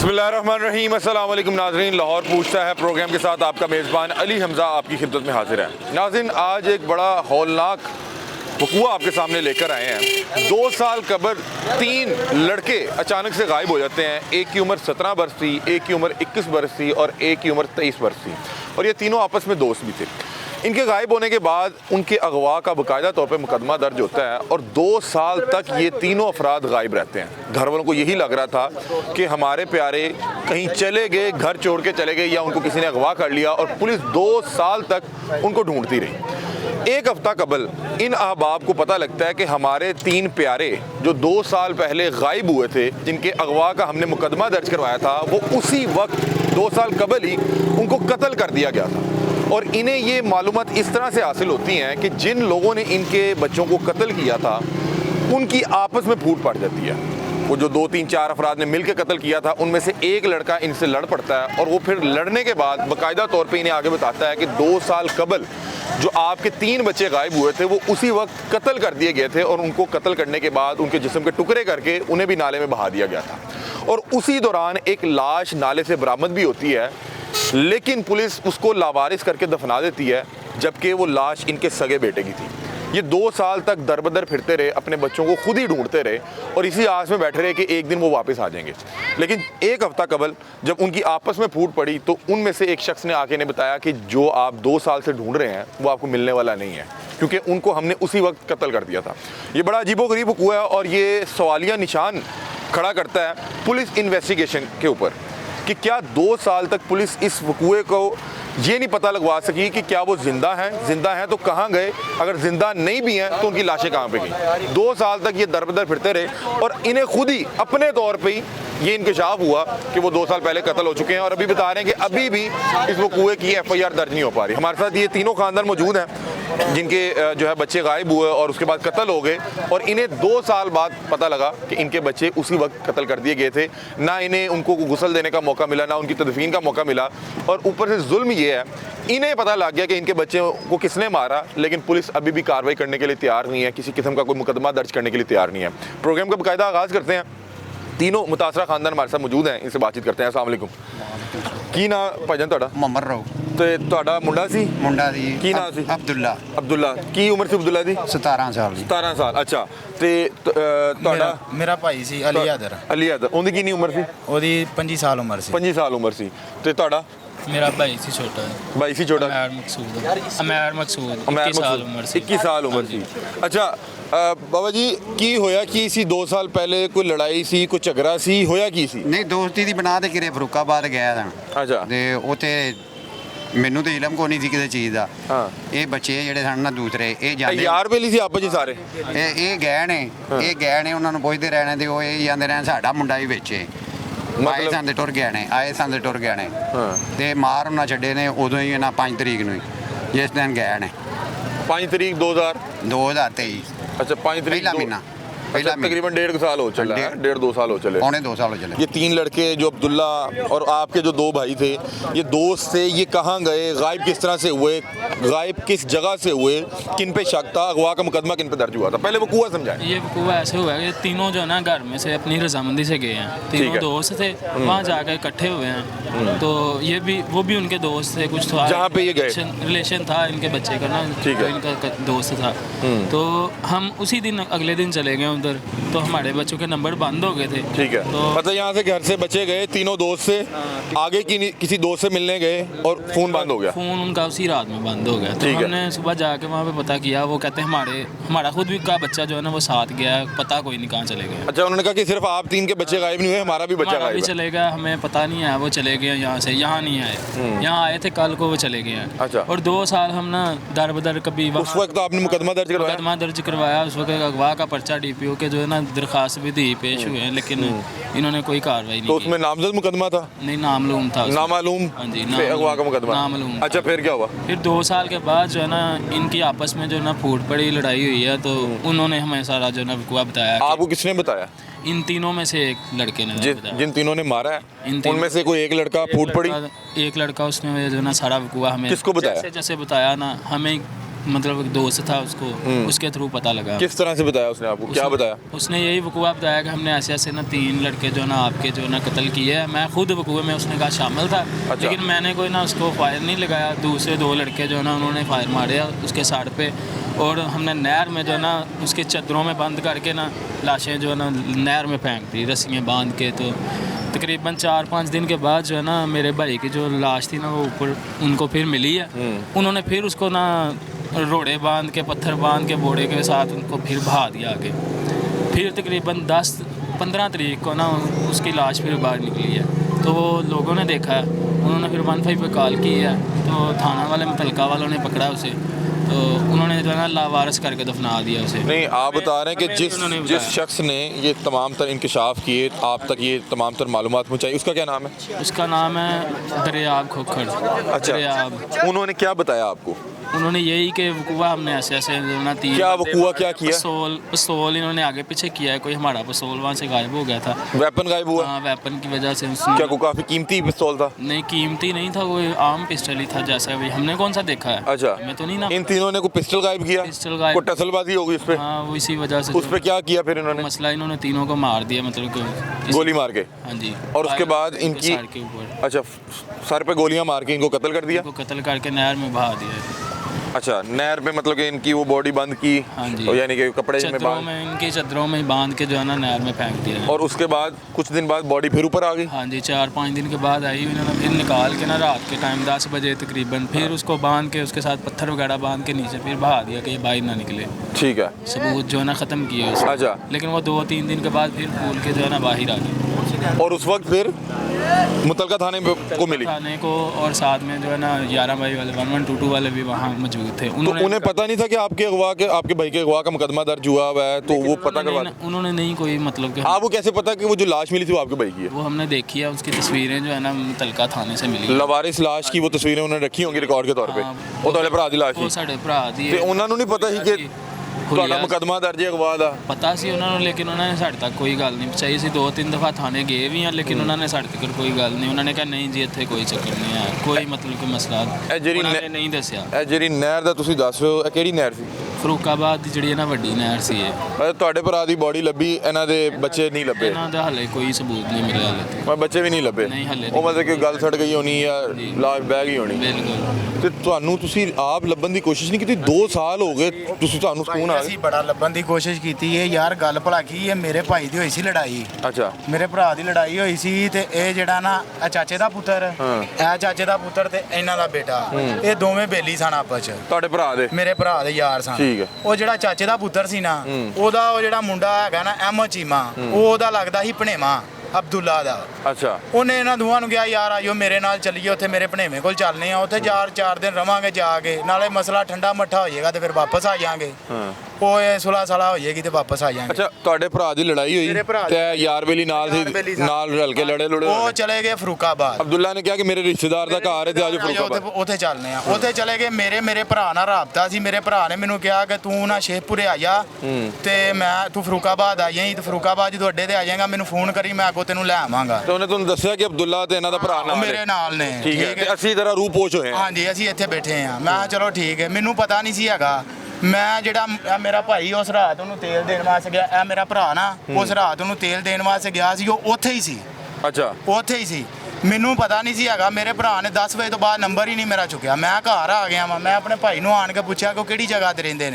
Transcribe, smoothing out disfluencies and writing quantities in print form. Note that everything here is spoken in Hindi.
बिस्मिल्लाहिर्रहमानिर्रहीम। अस्सलाम वालेकुम नाज़रीन, लाहौर पूछता है प्रोग्राम के साथ आपका मेज़बान अली हमज़ा आपकी खिदमत में हाजिर है। नाज़रीन, आज एक बड़ा हौलनाक वक़ूआ आपके सामने लेकर आए हैं। 2 साल कबल 3 लड़के अचानक से गायब हो जाते हैं। एक की उम्र 17 बरस थी, एक की उम्र 21 बरस थी और एक की उम्र 23 बरस थी, और ये तीनों आपस में दोस्त भी थे। इनके गायब होने के बाद उनके अगवा का बाकायदा तौर पे मुकदमा दर्ज होता है और 2 साल तक ये तीनों अफराद गायब रहते हैं। घर वालों को यही लग रहा था कि हमारे प्यारे कहीं चले गए, घर छोड़ के चले गए, या उनको किसी ने अगवा कर लिया, और पुलिस 2 साल तक उनको ढूंढती रही। एक हफ्ता कबल इन अहबाब को पता लगता है कि हमारे 3 प्यारे जो 2 साल पहले गायब हुए थे, जिनके अगवा का हमने मुकदमा दर्ज करवाया था, वो उसी वक्त 2 साल कबल ही उनको कत्ल कर दिया गया था। और इन्हें ये मालूमात इस तरह से हासिल होती हैं कि जिन लोगों ने इनके बच्चों को कत्ल किया था उनकी आपस में फूट पड़ जाती है। वो जो 2, 3, 4 अफराद ने मिलकर कत्ल किया था, उनमें से एक लड़का इनसे लड़ पड़ता है, और वो फिर लड़ने के बाद बाकायदा तौर पे इन्हें आगे बताता है कि 2 साल कबल जो आपके 3 बच्चे गायब हुए थे वो उसी वक्त कत्ल कर दिए गए थे, और उनको कत्ल करने के बाद उनके जिस्म के टुकड़े करके उन्हें भी नाले में बहा दिया गया था। और उसी दौरान एक लाश नाले से बरामद भी होती है, लेकिन पुलिस उसको लावारिस करके दफना देती है, जबकि वो लाश इनके सगे बेटे की थी। ये 2 साल तक दर-बदर फिरते रहे, अपने बच्चों को खुद ही ढूंढते रहे, और इसी आस में बैठे रहे कि एक दिन वो वापस आ जाएंगे। लेकिन एक हफ्ता कबल जब उनकी आपस में फूट पड़ी तो उनमें से एक शख्स ने आके इन्हें बताया कि जो आप 2 साल से ढूंढ रहे हैं वो आपको मिलने वाला नहीं है, क्योंकि उनको हमने उसी वक्त कत्ल कर दिया था। ये बड़ा अजीबोगरीब हुआ है, और ये सवालिया निशान खड़ा करता है पुलिस इन्वेस्टिगेशन के ऊपर कि क्या 2 साल तक पुलिस इस वकूए को ये नहीं पता लगवा सकी कि क्या वो जिंदा हैं तो कहाँ गए, अगर जिंदा नहीं भी हैं तो उनकी लाशें कहाँ पे गई। 2 साल तक ये दर-बदर फिरते रहे, और इन्हें खुद ही अपने तौर पे ही ये इंकशाफ हुआ कि वो 2 साल पहले कत्ल हो चुके हैं, और अभी बता रहे हैं कि अभी भी इस वकूए की FIR दर्ज नहीं हो पा रही। हमारे साथ ये तीनों खानदान मौजूद हैं जिनके जो है बच्चे गायब हुए और उसके बाद कत्ल हो गए, और इन्हें 2 साल बाद पता लगा कि इनके बच्चे उसी वक्त कत्ल कर दिए गए थे। ना इन्हें उनको गुस्ल देने का मौका मिला, ना उनकी तदफीन का मौका मिला, और ऊपर से जुल्म ये है, इन्हें पता लग गया कि इनके बच्चों को किसने मारा, लेकिन पुलिस अभी भी कार्रवाई करने के लिए तैयार नहीं है, किसी किस्म का कोई मुकदमा दर्ज करने के लिए तैयार नहीं है। प्रोग्राम का बाकायदा आगाज़ करते हैं। तीनों मुतासरा खानदान हमारे साथ मौजूद हैं, इनसे बातचीत करते हैं। अस्सलाम वालेकुम। की ना भाईजान ਤੁਹਾਡਾ? ਮੁਹੰਮਦ ਰਾਓ। ਤੇ ਤੁਹਾਡਾ ਮੁੰਡਾ ਸੀ? ਮੁੰਡਾ ਦੀ ਕੀ ਨਾਮ ਸੀ? ਅਬਦੁੱਲਾ। ਕੀ ਉਮਰ ਸੀ ਅਬਦੁੱਲਾ ਦੀ? 17 ਸਾਲ ਦੀ। 17 ਸਾਲ। ਅੱਛਾ, ਤੇ ਤੁਹਾਡਾ? ਮੇਰਾ ਭਾਈ ਸੀ ਅਲੀ ਆਦਰ। ਅਲੀ ਆਦਰ, ਉਹਦੀ ਕਿੰਨੀ ਉਮਰ ਸੀ? ਉਹਦੀ 25 ਸਾਲ ਉਮਰ ਸੀ। 25 ਸਾਲ ਉਮਰ ਸੀ। ਤੇ ਤੁਹਾਡਾ? ਮੇਰਾ ਭਾਈ ਸੀ ਛੋਟਾ। ਭਾਈ ਸੀ ਛੋਟਾ? ਅਮੈਰ ਮਕਸੂਦ 21 ਸਾਲ ਉਮਰ ਸੀ। 21 ਸਾਲ ਉਮਰ ਸੀ। ਅੱਛਾ ਬਾਬਾ ਜੀ, ਕੀ ਹੋਇਆ ਕੀ ਸੀ 2 ਸਾਲ ਪਹਿਲੇ? ਕੋਈ ਲੜਾਈ ਸੀ, ਕੋਈ ਝਗੜਾ ਸੀ, ਹੋਇਆ ਕੀ ਸੀ? ਨਹੀਂ, ਦੋਸਤੀ ਦੀ ਬਣਾ ਤੇ ਕਿਰੇ ਫਰੂਕਾਬਾਦ ਗਿਆ ਤਾਂ। ਅੱਛਾ। ਤੇ ਉੱਥੇ ਮੈਨੂੰ ਤੇ ਇਲਮ ਕੋ ਨਹੀਂ ਸੀ ਕਿਸੇ ਚੀਜ਼ ਦਾ। ਹਾਂ। ਇਹ ਬੱਚੇ ਜਿਹੜੇ ਸਨ ਨਾ ਦੂਸਰੇ, ਇਹ ਜਾਂਦੇ ਯਾਰ ਬੇਲੀ ਸੀ ਆਪਸ ਜੀ ਸਾਰੇ? ਇਹ ਗਏ ਨੇ, ਉਹਨਾਂ ਨੂੰ ਪੁੱਛਦੇ ਰਹਿਣੇ ਤੇ ਉਹ ਇਹ ਜਾਂਦੇ ਰਹਿਣ ਸਾਡਾ ਮੁੰਡਾ ਹੀ ਵਿੱਚ ਹੈ। ਆਏ ਸੰਦੇ ਟੁਰ ਗਏ ਨੇ, ਤੇ ਮਾਰ ਉਹਨਾਂ ਛੱਡੇ ਨੇ ਉਦੋਂ ਹੀ ਇਹਨਾਂ 5 ਤਰੀਕ ਨੂੰ ਹੀ, ਜਿਸ ਦਿਨ ਗਏ ਨੇ। 5 ਤਰੀਕ 2023। अच्छा, 5 तरीक पहला महीना। तकरीबन 1.5 साल हो चला है, 1.5-2 साल हो चले, पौने 2 साल हो चले। ये 3 लड़के जो अब्दुल्ला और आपके जो 2 भाई थे, ये दोस्त थे, ये कहाँ गए, गायब किस तरह से हुए, गायब किस जगह से हुए, किन पे शक था, अगवा का मुकदमा किन पे दर्ज हुआ था? पहले वकूआ समझाएं। ये वकूआ ऐसे हुआ कि तीनों जो है ना घर में से अपनी रजामंदी से गए हैं। तीनों दोस्त थे, वहाँ जाकर इकट्ठे हुए हैं। तो ये भी वो भी उनके दोस्त थे, कुछ तो जहाँ पे ये गए रिलेशन था इनके बच्चे का ना, इनका दोस्त था। तो हम उसी दिन अगले दिन चले गए उधर, तो हमारे बच्चों के नंबर बंद हो गए थे। ठीक है, तो मतलब यहाँ से घर से बच्चे गए, तीनों दोस्त से आगे किसी दोस्त से मिलने गए और फोन बंद हो गया। फोन उनका उसी रात में बंद हो गया। तो हमने सुबह जाके वहाँ पे पता किया, वो कहते हैं हमारा खुद भी का बच्चा जो है ना वो साथ गया, पता कोई नहीं कहाँ चले गए। अच्छा, उन्होंने कहा कि सिर्फ आप 3 के बच्चे गायब नहीं हुए, हमारा भी बच्चा गायब चले गया, हमें पता नहीं है, वो चले गए यहाँ से, यहाँ नहीं आए, यहाँ आए थे कल को, वो चले गए हैं। अच्छा। और 2 साल हम ना दर बदर कभी उस वक्त आपने मुकदमा दर्ज करवाया? उस वक्त अगवा का पर्चा DPO के जो है ना दरखास्त भी दी, पेश हुए हैं, लेकिन इन्होंने कोई कार्रवाई नहीं। तो उसमें नामजद मुकदमा था? नहीं, नामालूम था। नामालूम? हाँ जी, अगवा का मुकदमा नामालूम। अच्छा, फिर क्या हुआ? फिर 2 साल के बाद जो है ना इनकी आपस में जो है ना फूट पड़ी, लड़ाई हुई है, तो उन्होंने हमें सारा जो है ना वकूआ बताया। आपको किसने बताया? इन तीनों में से एक लड़के ने बताया। जिन तीनों ने मारा है उनमें से कोई एक लड़का फूट पड़ी? एक लड़का, उसने जो है ना सारा वकूआ हमें किसको बताया? जैसे बताया ना हमें मतलब एक दोस्त था उसको, उसके थ्रू पता लगा। किस तरह से बताया उसने आपको, क्या बताया? उसने यही वकूआ बताया कि हमने ऐसे ऐसे ना 3 लड़के जो ना आपके जो ना कत्ल किए हैं। मैं खुद वकूए में उसने कहा शामिल था, लेकिन मैंने कोई ना उसको फायर नहीं लगाया। दूसरे 2 लड़के जो है ना उन्होंने फायर मारे उसके साइड पे, और हमने नहर में जो है ना उसके चद्दरों में बंद करके ना लाशें जो है ना नहर में फेंक दी रस्सियाँ बांध के। तो तकरीबन 4-5 दिन के बाद जो है ना मेरे भाई की जो लाश थी ना वो ऊपर उनको फिर मिली है। उन्होंने फिर उसको ना रोड़े बांध के, पत्थर बांध के बोड़े के साथ उनको फिर बहा दिया आगे। फिर तकरीबन 10-15 तारीख को ना उसकी लाश फिर बाहर निकली है। तो वो लोगों ने देखा है, उन्होंने फिर 15 पे कॉल की है, तो थाना वाले मुतलका वालों ने पकड़ा उसे, तो उन्होंने जो है ना लावारिस करके दफना दिया उसे। नहीं, आप बता रहे हैं कि जिस शख्स ने ये तमाम तर इंकशाफ किए, आप तक ये तमाम तर मालूमात पहुँचाई, उसका क्या नाम है? उसका नाम है दरियाब खोखर। अच्छा, दरियाब। उन्होंने क्या बताया आपको? उन्होंने यही कि वकूआ हमने ऐसे ऐसे ना 3 क्या वकूआ क्या किया? पिस्तौल इन्होंने आगे पीछे किया है, कोई हमारा पिस्तौल वहाँ से गायब हो गया था। वेपन गायब हुआ? हाँ, वेपन की वजह से उसने। क्या कोई काफी कीमती पिस्तौल था? नहीं, कीमती नहीं था, वो आम पिस्टल ही था जैसा भी हमने कौन सा देखा है। अच्छा, हमें तो नहीं ना। इन तीनों ने कोई पिस्टल गायब किया? पिस्टल गायब, कोई टसलबाजी होगी उस पे? हाँ, वो इसी वजह से। उस पे क्या किया फिर इन्होंने? मसला इन्होंने तीनों को मार दिया, मतलब कि गोली मार के? हाँ जी। और उसके बाद इनकी सर के ऊपर, अच्छा, सर पे गोलियां मार के इनको कत्ल कर दिया? इनको कत्ल करके नहर में बहा दिया। अच्छा, नहर पे मतलब कि इनकी वो बॉडी बंद की? हाँ जी। और यानी कि कपड़े में चद्दरों बांध, में, इनकी चद्दरों में बांध के जो है ना नहर में फेंक दिया। और उसके बाद कुछ दिन बाद बॉडी फिर ऊपर आ गई? हाँ जी, 4-5 दिन के बाद आई। उन्होंने फिर निकाल के ना रात के टाइम 10 बजे तकरीबन फिर उसको बांध के उसके साथ पत्थर वगैरह बांध के नीचे फिर बहा दिया कि ये बाहर ना निकले। ठीक है। सबूत जो है ना ख़त्म किए उसने। अच्छा। लेकिन वो 2-3 दिन के बाद फिर फूल के जो है ना बाहर आ गए। और उस वक्त फिर मुतलका थाने को मिली? थाने को, और साथ में जो है ना 11 भाई वाले 1122 वाले भी वहाँ मौजूद थे। तो उन्हें पता नहीं था कि आपके भाई के अगवा का मुकदमा दर्ज हुआ हुआ है, तो वो पता करवा? उन्होंने नहीं कोई मतलब कि। आपको कैसे पता कि वो जो लाश मिली थी वो आपके भाई की है? वो हमने देखी है, उसकी तस्वीरें जो है ना मुतलका थाने से मिली। लवारिस लाश की वो तस्वीरें उन्होंने रखी होंगी रिकॉर्ड के तौर पे? वो तो भरा दी लाश वो साढ़े भरा दी। ਤੇ ਉਹਨਾਂ ਨੂੰ ਨਹੀਂ ਪਤਾ ਸੀ ਕਿ ਤੁਹਾਡਾ ਮੁਕੱਦਮਾ ਦਰਜ ਹੈ ਅਗਵਾ ਦਾ? ਪਤਾ ਸੀ ਉਹਨਾਂ ਨੂੰ, ਲੇਕਿਨ ਉਹਨਾਂ ਨੇ ਸਾਡੇ ਤੱਕ ਕੋਈ ਗੱਲ ਨਹੀਂ ਪਹੁੰਚਾਈ ਸੀ। 2-3 ਦਫਾ ਥਾਣੇ ਗਏ ਵੀ ਆ, ਲੇਕਿਨ ਉਹਨਾਂ ਨੇ ਸਾਡੇ ਤੱਕ ਕੋਈ ਗੱਲ ਨਹੀਂ। ਉਹਨਾਂ ਨੇ ਕਿਹਾ ਨਹੀਂ ਜੀ ਇੱਥੇ ਕੋਈ ਚੱਕਰ ਨਹੀਂ ਹੈ, ਕੋਈ ਮਤਲਬ ਕਿ ਮਸਲਾ ਉਹਨਾਂ ਨੇ ਨਹੀਂ ਦੱਸਿਆ। ਇਹ ਜਿਹੜੀ ਨਹਿਰ ਦਾ ਤੁਸੀਂ ਦੱਸ ਰਹੇ ਹੋ, ਇਹ ਕਿਹੜੀ ਨਹਿਰ ਸੀ? ਫਰੂਕਾਬਾਦ ਦੀ ਜਿਹੜੀ ਹੈ ਨਾ ਵੱਡੀ ਨਹਿਰ ਸੀ ਇਹ। ਤੁਹਾਡੇ ਭਰਾ ਦੀ ਬੋਡੀ ਲੱਭੀ, ਇਹਨਾਂ ਦੇ ਬੱਚੇ ਨਹੀਂ ਲੱਭੇ? ਇਹਨਾਂ ਦਾ ਹਾਲੇ ਕੋਈ ਸਬੂਤ ਨਹੀਂ ਮਿਲਿਆ ਹਾਲੇ ਤੱਕ। ਮੈਂ ਬੱਚੇ ਵੀ ਨਹੀਂ ਲੱਭੇ? ਨਹੀਂ, ਹਾਲੇ ਉਹ ਮਤਲਬ ਕਿ ਗੱਲ ਸੜ ਗਈ ਹੋਣੀ ਜਾਂ ਲਾਸ਼ ਬਹਿ ਗਈ ਹੋਣੀ? ਬਿਲਕੁਲ। ਤੇ ਤੁਸੀਂ ਆਪ ਲੱਭਣ ਦੀ ਕੋਸ਼ਿਸ਼ ਨਹੀਂ ਕੀਤੀ? 2 ਸਾਲ ਹੋ ਗਏ ਤੁਹਾਨੂੰ ਸਕੂਨ ਆ ਅਸੀਂ ਬੜਾ ਲੱਭਣ ਦੀ ਕੋਸ਼ਿਸ਼ ਕੀਤੀ ਹੈ ਯਾਰ। ਗੱਲ ਭਲਾ ਕੀ ਹੈ, ਮੇਰੇ ਭਾਈ ਦੀ ਹੋਈ ਸੀ ਲੜਾਈ। ਅੱਛਾ। ਮੇਰੇ ਭਰਾ ਦੀ ਲੜਾਈ ਹੋਈ ਸੀ, ਤੇ ਇਹ ਜਿਹੜਾ ਨਾ ਇਹ ਚਾਚੇ ਦਾ ਪੁੱਤਰ, ਇਹ ਚਾਚੇ ਦਾ ਪੁੱਤਰ ਤੇ ਇਹਨਾਂ ਦਾ ਬੇਟਾ, ਇਹ ਦੋਵੇਂ ਬੇਲੀ ਸਨ ਆਪਸ ਚ। ਤੁਹਾਡੇ ਭਰਾ ਦੇ? ਮੇਰੇ ਭਰਾ ਦੇ ਯਾਰ ਸਨ। ਠੀਕ ਹੈ। ਉਹ ਜਿਹੜਾ ਚਾਚੇ ਦਾ ਪੁੱਤਰ ਸੀ ਨਾ, ਉਹਦਾ ਉਹ ਜਿਹੜਾ ਮੁੰਡਾ ਹੈਗਾ ਨਾ ਅਹਿਮਦ ਚੀਮਾ, ਉਹ ਉਹਦਾ ਲੱਗਦਾ ਸੀ ਭਣੇਵਾ ਅਬਦੁੱਲਾ ਦਾ। ਅੱਛਾ। ਉਹਨੇ ਇਹਨਾਂ ਦੋਵਾਂ ਨੂੰ ਕਿਹਾ ਯਾਰ ਆਇਓ ਮੇਰੇ ਨਾਲ ਚੱਲੀਏ, ਉੱਥੇ ਮੇਰੇ ਭਣੇਵੇਂ ਕੋਲ ਚੱਲਨੇ ਆ, ਉੱਥੇ 4 ਦਿਨ ਰਵਾਂਗੇ ਜਾ ਕੇ, ਨਾਲੇ ਮਸਲਾ ਠੰਡਾ ਮੱਠਾ ਹੋ ਜਾਏਗਾ ਤੇ ਫਿਰ ਵਾਪਸ ਆ ਜਾਾਂਗੇ। ਉਹ ਇਹ 16 ਸਾਲਾ ਹੋ ਜਾਏਗੀ ਤੇ ਵਾਪਸ ਆ ਜਾਾਂਗੇ। ਅੱਛਾ, ਤੁਹਾਡੇ ਭਰਾ ਦੀ ਲੜਾਈ ਹੋਈ ਤੇ ਯਾਰ ਬੇਲੀ ਨਾਲ ਸੀ, ਨਾਲ ਰਲ ਕੇ ਲੜੇ ਲੁੜੇ? ਉਹ ਚਲੇ ਗਏ ਫਰੂਕਾਬਾਦ। ਅਬਦੁੱਲਾ ਨੇ ਕਿਹਾ ਕਿ ਮੇਰੇ ਰਿਸ਼ਤੇਦਾਰ ਦਾ ਘਰ ਹੈ ਤੇ ਆਜੋ ਫਰੂਕਾਬਾਦ। ਉੱਥੇ ਚੱਲਨੇ ਆ। ਉੱਥੇ ਚਲੇ ਗਏ। ਮੇਰੇ ਭਰਾ ਨਾਲ ਰਾਬਤਾ ਸੀ। ਮੇਰੇ ਭਰਾ ਨੇ ਮੈਨੂੰ ਕਿਹਾ ਕਿ ਤੂੰ ਨਾ ਸ਼ੇਖਪੁਰੇ ਆ ਜਾ, ਤੇ ਤੂੰ ਫਰੂਕਾਬਾਦ ਆ ਜਾਈਂ, ਤੇ ਫਰੂਕਾਬਾਦ ਜਦੋਂ ਅੱਡੇ ਤੇ ਆ ਜਾਏਗਾ ਮੈਨੂੰ ਫੋਨ ਕਰੀ, ਮੈਂ ਅੱਗੋਂ ਤੈਨੂੰ ਲੈ ਆਵਾਂਗਾ। ਤੇ ਉਹਨੇ ਤੁਹਾਨੂੰ ਦੱਸਿਆ ਕਿ ਅਬਦੁੱਲਾ ਤੇ ਇਹਨਾਂ ਦਾ ਭਰਾ ਨਾਲ ਮੇਰੇ ਨਾਲ ਨੇ? ਠੀਕ ਹੈ। ਤੇ ਅਸੀਂ ਜ਼ਰਾ ਰੂਹ ਪੋਸ਼ ਹੋਏ ਹਾਂ। ਹਾਂਜੀ, ਅਸੀਂ ਇੱਥੇ ਬੈਠੇ ਆ। ਮੈਂ ਕਿਹਾ ਚਲੋ ਠੀਕ ਹੈ। ਮੈਨੂੰ ਪਤਾ ਨਹੀਂ ਸੀ ਹੈਗਾ। ਮੈਂ ਜਿਹੜਾ ਮੇਰਾ ਭਾਈ ਉਸ ਰਾਤ ਉਹਨੂੰ ਤੇਲ ਦੇਣ ਵਾਸਤੇ ਗਿਆ, ਇਹ ਮੇਰਾ ਭਰਾ ਨਾ ਉਸ ਰਾਤ ਉਹਨੂੰ ਤੇਲ ਦੇਣ ਵਾਸਤੇ ਗਿਆ ਸੀ, ਉਹ ਉੱਥੇ ਹੀ ਸੀ। ਅੱਛਾ। ਉੱਥੇ ਹੀ ਸੀ। ਮੈਨੂੰ ਪਤਾ ਨਹੀਂ ਸੀ ਹੈਗਾ। ਮੇਰੇ ਭਰਾ ਨੇ 10 ਵਜੇ ਤੋਂ ਬਾਅਦ ਨੰਬਰ ਹੀ ਨਹੀਂ ਮੇਰਾ ਚੁੱਕਿਆ। ਮੈਂ ਘਰ ਆ ਗਿਆ ਵਾਂ। ਮੈਂ ਆਪਣੇ ਭਾਈ ਨੂੰ ਆਣ ਕੇ ਪੁੱਛਿਆ ਕਿ ਉਹ ਕਿਹੜੀ ਜਗ੍ਹਾ ਤੇ ਰਹਿੰਦੇ ਨੇ।